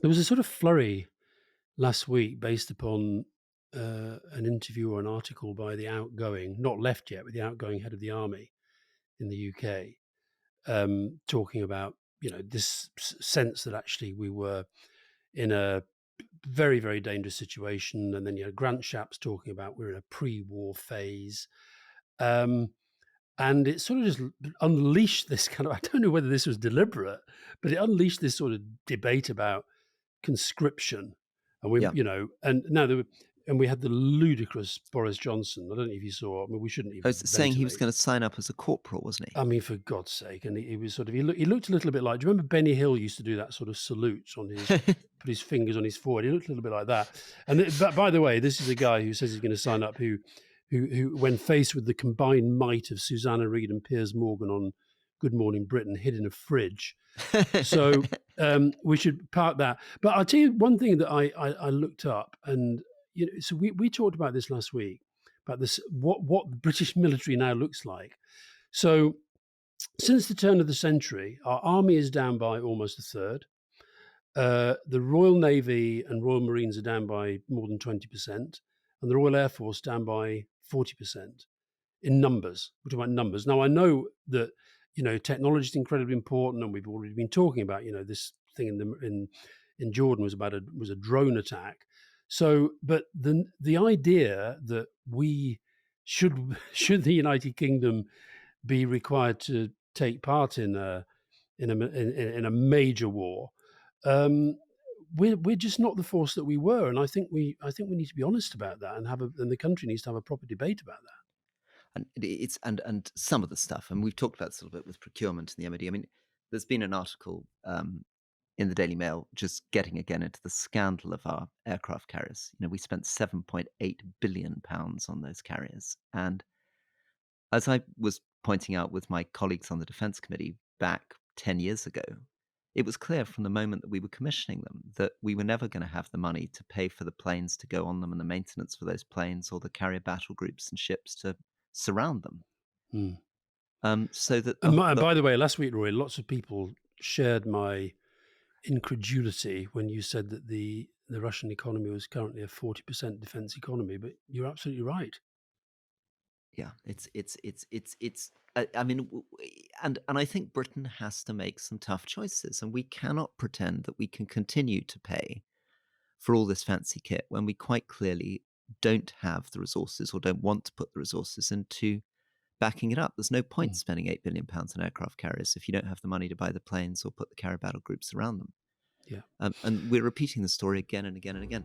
There was a sort of flurry last week based upon an interview or an article by the outgoing, not left yet, but the outgoing head of the army in the UK, talking about this sense that actually we were in a very, very dangerous situation, and then Grant Shapps talking about we're in a pre-war phase. Um, and it sort of just unleashed this kind of, I don't know whether this was deliberate, but it unleashed this sort of debate about conscription. And Yeah. and now and we had the ludicrous Boris Johnson. I don't know if you saw. I mean, we shouldn't I even was saying he was ventilate. going to sign up as a corporal, wasn't he? I mean, for God's sake! And he was sort of he looked a little bit like. Do you remember Benny Hill used to do that sort of salute on his put his fingers on his forehead? He looked a little bit like that. And but by the way, this is a guy who says he's going to sign up. Who, when faced with the combined might of Susanna Reid and Piers Morgan on Good Morning Britain, hid in a fridge. So we should park that. But I'll tell you one thing that I looked up, and so we talked about this last week about this what the British military now looks like. So since the turn of the century, our army is down by almost a third. The Royal Navy and Royal Marines are down by more than 20%, and the Royal Air Force down by 40% in numbers. We're talking about numbers. Now, I know that technology is incredibly important, and we've already been talking about this thing in Jordan was a drone attack. So, but the idea that we should the United Kingdom be required to take part in a major war, um, we're just not the force that we were, and I think we need to be honest about that, and the country needs to have a proper debate about that. And it's and some of the stuff, and we've talked about this a little bit with procurement and the MOD. I mean, there's been an article in the Daily Mail just getting again into the scandal of our aircraft carriers. We spent 7.8 billion pounds on those carriers, and as I was pointing out with my colleagues on the Defence Committee back 10 years ago, it was clear from the moment that we were commissioning them that we were never going to have the money to pay for the planes to go on them and the maintenance for those planes or the carrier battle groups and ships to surround them. Mm. So that And by the way, last week, Roy, lots of people shared my incredulity when you said that the Russian economy was currently a 40% defense economy, but you're absolutely right. yeah, it's. I mean, and I think Britain has to make some tough choices, and we cannot pretend that we can continue to pay for all this fancy kit when we quite clearly don't have the resources or don't want to put the resources into backing it up. There's no point Mm. spending £8 billion on aircraft carriers if you don't have the money to buy the planes or put the carrier battle groups around them. Yeah. And we're repeating the story again and again and again.